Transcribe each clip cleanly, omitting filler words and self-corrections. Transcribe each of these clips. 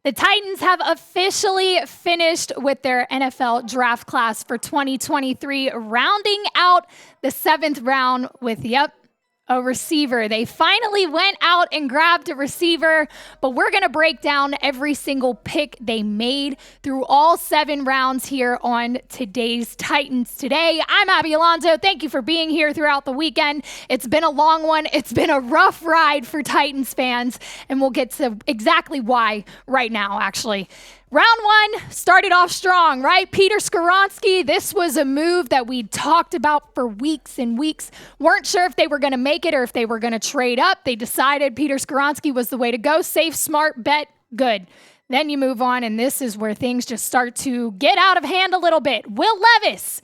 The Titans have officially finished with their NFL draft class for 2023, rounding out the 7th round with, a receiver. They finally went out and grabbed a receiver, but we're going to break down every single pick they made through all 7 rounds here on today's Titans Today. I'm Abby Alonzo. Thank you for being here throughout the weekend. It's been a long one. It's been a rough ride for Titans fans, and we'll get to exactly why right now, actually. Round 1 started off strong, right? Peter Skoronski, this was a move that we talked about for weeks and weeks. Weren't sure if they were going to make it or if they were going to trade up. They decided Peter Skoronski was the way to go. Safe, smart, bet, good. Then you move on, and this is where things just start to get out of hand a little bit. Will Levis,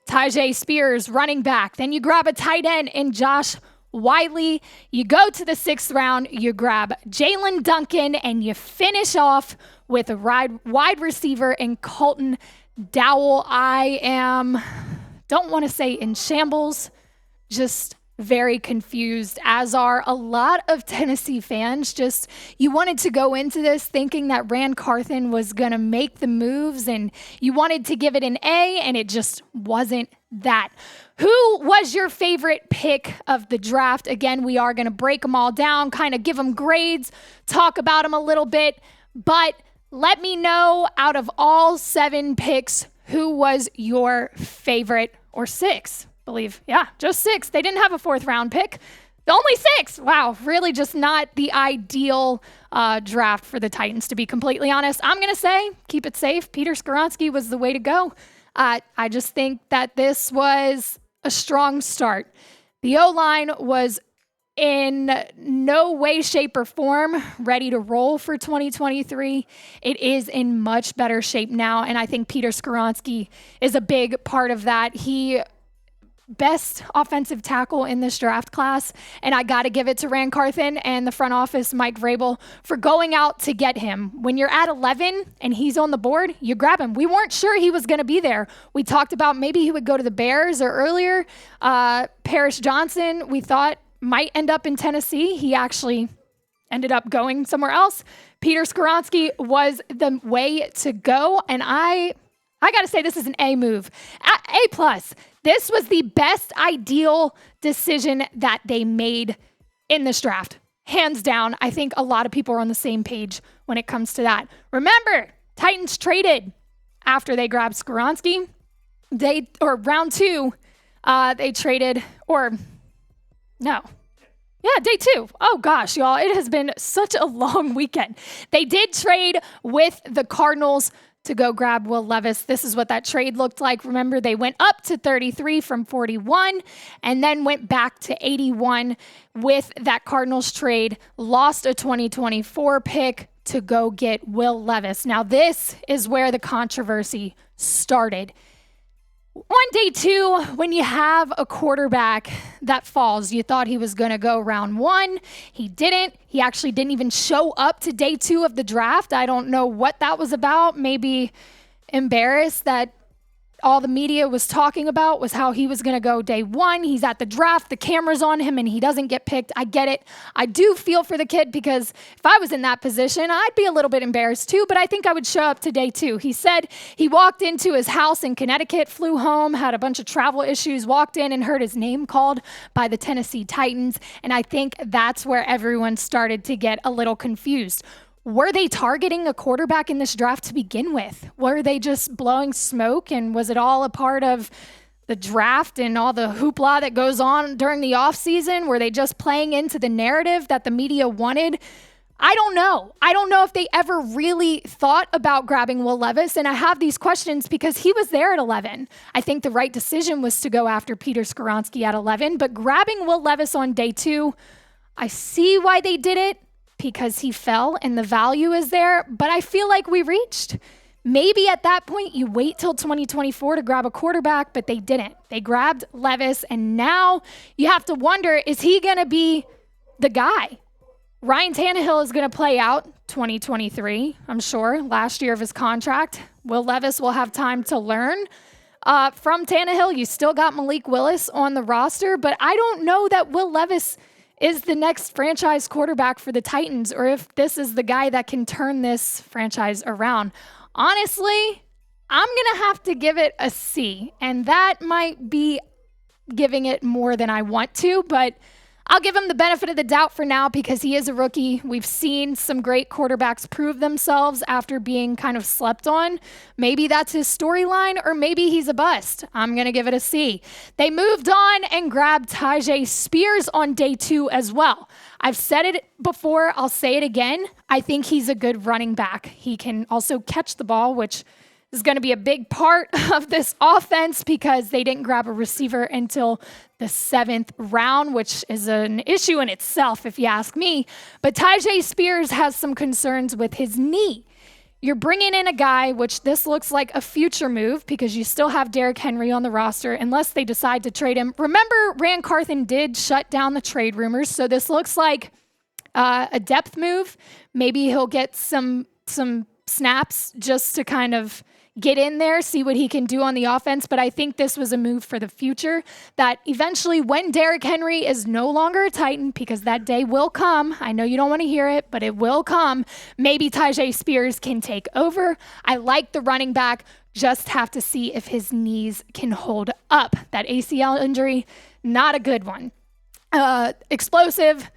Taijae Spears, running back. Then you grab a tight end in Josh Wiley. You go to the 6th round, you grab Jalen Duncan, and you finish off with a wide receiver in Colton, Dowell. Don't want to say in shambles, just very confused, as are a lot of Tennessee fans. Just, you wanted to go into this thinking that Ran Carthon was going to make the moves, and you wanted to give it an A, and it just wasn't that. Who was your favorite pick of the draft? Again, we are going to break them all down, kind of give them grades, talk about them a little bit, but let me know, out of all 7 picks, who was your favorite, or 6, believe. Yeah, just 6. They didn't have a 4th round pick. Only 6. Wow, really just not the ideal draft for the Titans, to be completely honest. I'm going to say, keep it safe. Peter Skoronski was the way to go. I just think that this was a strong start. The O-line was in no way, shape, or form ready to roll for 2023. It is in much better shape now, and I think Peter Skoronski is a big part of that. He best offensive tackle in this draft class, and I got to give it to Ran Carthon and the front office, Mike Vrabel, for going out to get him. When you're at 11 and he's on the board, you grab him. We weren't sure he was going to be there. We talked about maybe he would go to the Bears, or earlier, Paris Johnson, we thought might end up in Tennessee. He actually ended up going somewhere else. Peter Skoronski was the way to go, and I got to say, this is an A move. A+. This was the best ideal decision that they made in this draft. Hands down, I think a lot of people are on the same page when it comes to that. Remember, Titans traded after they grabbed Skoronski. Round 2, they traded, day 2. Oh gosh, y'all, it has been such a long weekend. They did trade with the Cardinals to go grab Will Levis. This is what that trade looked like. Remember, they went up to 33 from 41 and then went back to 81 with that Cardinals trade, lost a 2024 pick to go get Will Levis. Now, this is where the controversy started. On day 2, when you have a quarterback that falls, you thought he was going to go round 1. He didn't. He actually didn't even show up to day 2 of the draft. I don't know what that was about. Maybe embarrassed that all the media was talking about was how he was going to go day 1. He's at the draft, the camera's on him, and he doesn't get picked. I get it. I do feel for the kid, because if I was in that position, I'd be a little bit embarrassed too, but I think I would show up to day 2. He said he walked into his house in Connecticut, flew home, had a bunch of travel issues, walked in and heard his name called by the Tennessee Titans, and I think that's where everyone started to get a little confused. Were they targeting a quarterback in this draft to begin with? Were they just blowing smoke, and was it all a part of the draft and all the hoopla that goes on during the offseason? Were they just playing into the narrative that the media wanted? I don't know. I don't know if they ever really thought about grabbing Will Levis, and I have these questions because he was there at 11. I think the right decision was to go after Peter Skoronski at 11, but grabbing Will Levis on day 2, I see why they did it, because he fell and the value is there, but I feel like we reached. Maybe at that point you wait till 2024 to grab a quarterback, but they didn't. They grabbed Levis, and now you have to wonder, is he going to be the guy? Ryan Tannehill is going to play out 2023, I'm sure, last year of his contract. Will Levis will have time to learn. From Tannehill, you still got Malik Willis on the roster, but I don't know that Will Levis is the next franchise quarterback for the Titans, or if this is the guy that can turn this franchise around. Honestly, I'm going to have to give it a C, and that might be giving it more than I want to, but I'll give him the benefit of the doubt for now because he is a rookie. We've seen some great quarterbacks prove themselves after being kind of slept on. Maybe that's his storyline, or maybe he's a bust. I'm going to give it a C. They moved on and grabbed Taijae Spears on day 2 as well. I've said it before, I'll say it again. I think he's a good running back. He can also catch the ball, which is going to be a big part of this offense because they didn't grab a receiver until the 7th round, which is an issue in itself, if you ask me. But Taijae Spears has some concerns with his knee. You're bringing in a guy, which this looks like a future move because you still have Derrick Henry on the roster unless they decide to trade him. Remember, Rand Carthen did shut down the trade rumors, so this looks like a depth move. Maybe he'll get some snaps just to kind of get in there, see what he can do on the offense. But I think this was a move for the future that eventually when Derrick Henry is no longer a Titan, because that day will come. I know you don't want to hear it, but it will come. Maybe Taijae Spears can take over. I like the running back. Just have to see if his knees can hold up. That ACL injury, not a good one. Explosive,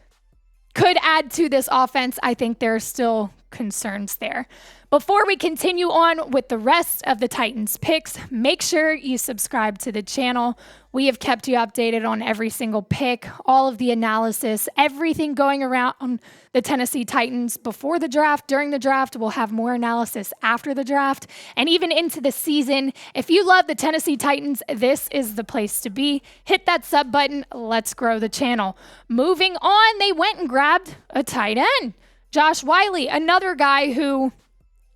could add to this offense. I think there are still concerns there. Before we continue on with the rest of the Titans picks, make sure you subscribe to the channel. We have kept you updated on every single pick, all of the analysis, everything going around the Tennessee Titans before the draft, during the draft. We'll have more analysis after the draft and even into the season. If you love the Tennessee Titans, this is the place to be. Hit that sub button. Let's grow the channel. Moving on, they went and grabbed a tight end. Josh Whyle, another guy who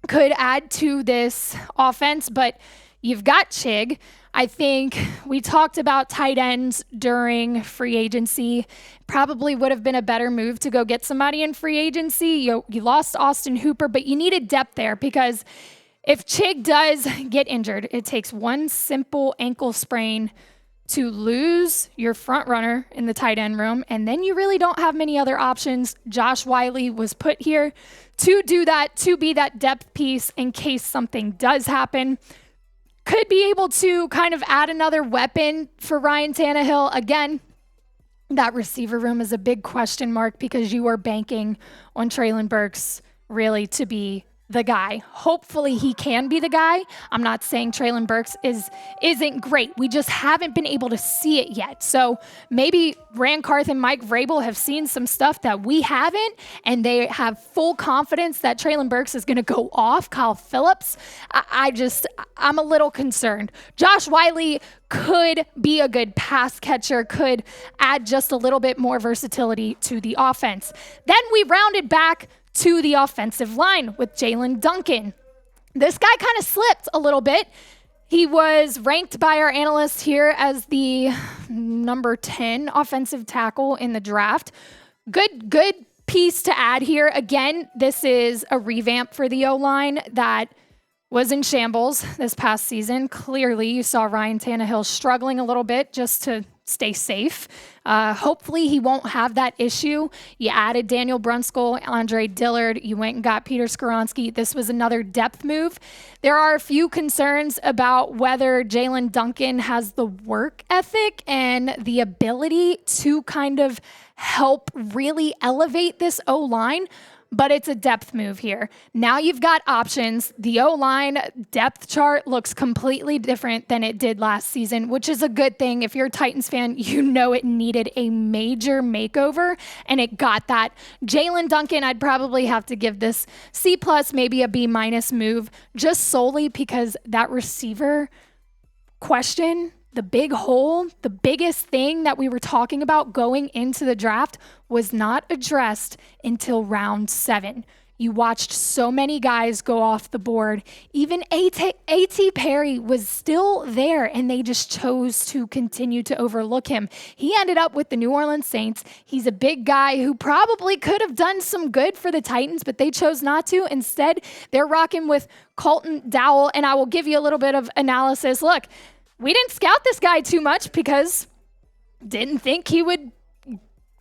could add to this offense, but you've got Chig. I think we talked about tight ends during free agency. Probably would have been a better move to go get somebody in free agency. You lost Austin Hooper, but you needed depth there because if Chig does get injured, it takes one simple ankle sprain to lose your front runner in the tight end room, and then you really don't have many other options. Josh Whyle was put here to do that, to be that depth piece in case something does happen. Could be able to kind of add another weapon for Ryan Tannehill. Again, that receiver room is a big question mark because you are banking on Treylon Burks really to be the guy. Hopefully he can be the guy. I'm not saying Treylon Burks isn't great. We just haven't been able to see it yet. So maybe Rand Carthen, Mike Vrabel have seen some stuff that we haven't, and they have full confidence that Treylon Burks is going to go off. Kyle Phillips, I'm a little concerned. Josh Whyle could be a good pass catcher, could add just a little bit more versatility to the offense. Then we rounded back to the offensive line with Jalen Duncan. This guy kind of slipped a little bit. He was ranked by our analyst here as the number 10 offensive tackle in the draft. Good piece to add here. Again, this is a revamp for the O-line that was in shambles this past season. Clearly, you saw Ryan Tannehill struggling a little bit just to stay safe. Hopefully he won't have that issue. You added Daniel Brunskill, Andre Dillard. You went and got Peter Skoronski. This was another depth move. There are a few concerns about whether Jalen Duncan has the work ethic and the ability to kind of help really elevate this O-line. But it's a depth move here. Now you've got options. The O-line depth chart looks completely different than it did last season, which is a good thing. If you're a Titans fan, you know it needed a major makeover, and it got that. Jalen Duncan, I'd probably have to give this C+, maybe a B- move, just solely because that receiver question, the big hole, the biggest thing that we were talking about going into the draft was not addressed until round 7. You watched so many guys go off the board. Even A.T. Perry was still there, and they just chose to continue to overlook him. He ended up with the New Orleans Saints. He's a big guy who probably could have done some good for the Titans, but they chose not to. Instead, they're rocking with Colton, Dowell, and I will give you a little bit of analysis. Look, we didn't scout this guy too much because didn't think he would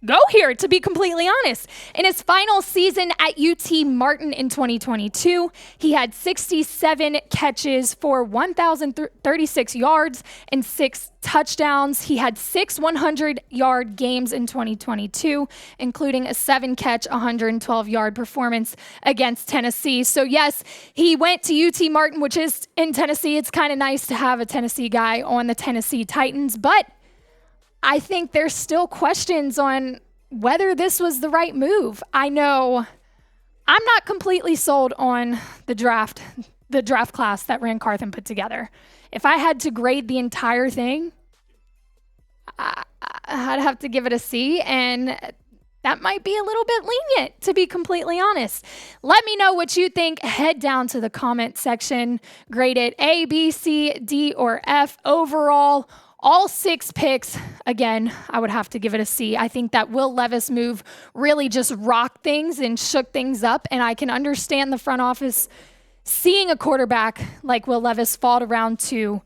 go here, to be completely honest. In his final season at UT Martin in 2022, he had 67 catches for 1,036 yards and 6 touchdowns. He had 6 100-yard games in 2022, including a 7-catch, 112-yard performance against Tennessee. So yes, he went to UT Martin, which is in Tennessee. It's kind of nice to have a Tennessee guy on the Tennessee Titans, but I think there's still questions on whether this was the right move. I know I'm not completely sold on the draft class that Ran Carthon put together. If I had to grade the entire thing, I'd have to give it a C, and that might be a little bit lenient, to be completely honest. Let me know what you think. Head down to the comment section. Grade it A, B, C, D, or F. Overall, all 6 picks, again, I would have to give it a C. I think that Will Levis move really just rocked things and shook things up, and I can understand the front office seeing a quarterback like Will Levis fall to round 2,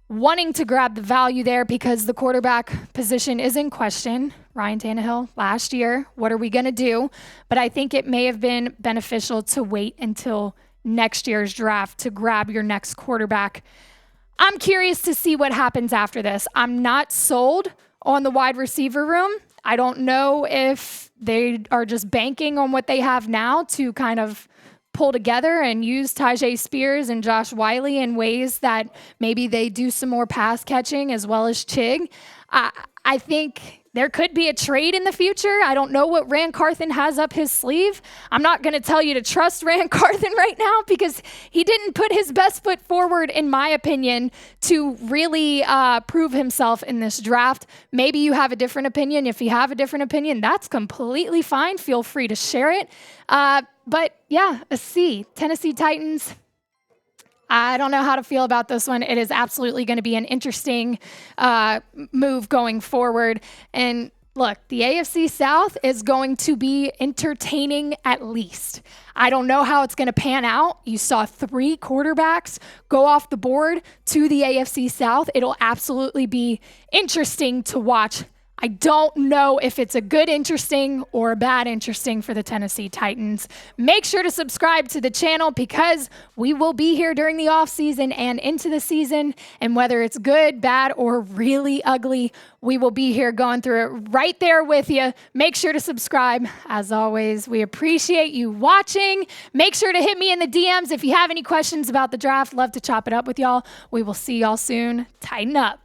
wanting to grab the value there because the quarterback position is in question. Ryan Tannehill last year, what are we going to do? But I think it may have been beneficial to wait until next year's draft to grab your next quarterback. I'm curious to see what happens after this. I'm not sold on the wide receiver room. I don't know if they are just banking on what they have now to kind of pull together and use Taijae Spears and Josh Wiley in ways that maybe they do some more pass catching as well as Chig. I think there could be a trade in the future. I don't know what Ran Carthon has up his sleeve. I'm not going to tell you to trust Ran Carthon right now because he didn't put his best foot forward, in my opinion, to really prove himself in this draft. Maybe you have a different opinion. If you have a different opinion, that's completely fine. Feel free to share it. But yeah, a C. Tennessee Titans. I don't know how to feel about this one. It is absolutely going to be an interesting move going forward. And look, the AFC South is going to be entertaining at least. I don't know how it's going to pan out. You saw 3 quarterbacks go off the board to the AFC South. It'll absolutely be interesting to watch. I don't know if it's a good interesting or a bad interesting for the Tennessee Titans. Make sure to subscribe to the channel because we will be here during the offseason and into the season. And whether it's good, bad, or really ugly, we will be here going through it right there with you. Make sure to subscribe. As always, we appreciate you watching. Make sure to hit me in the DMs if you have any questions about the draft. Love to chop it up with y'all. We will see y'all soon. Tighten up.